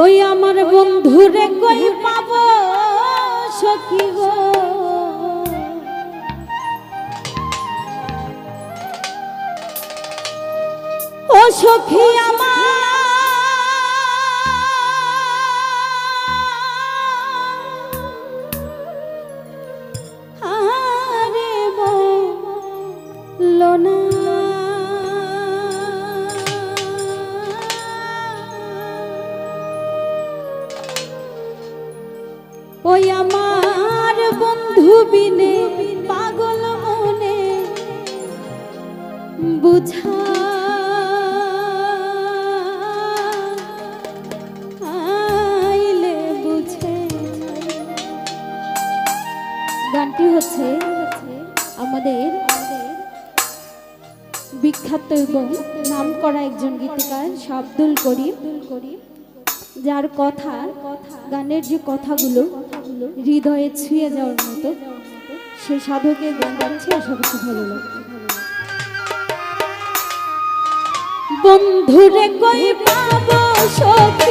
ওই আমার বন্ধুরে কই পাবো সখী গো, ও সখী আমার আরে বলো না। ওই আমার বন্ধু বিনে পাগল মনে বুঝাইলে বুঝে। গানটি হচ্ছে আমাদের বিখ্যাত এবং নামকরা একজন গীতিকার আব্দুল করিম, যার কথা গানের যে কথাগুলো হৃদয়ে ছুঁয়ে যাওয়ার মতো, সেই সাধকের গান গাচ্ছে। আশা করছি ভালো লাগবে। বন্ধুরে কই পাবো সখী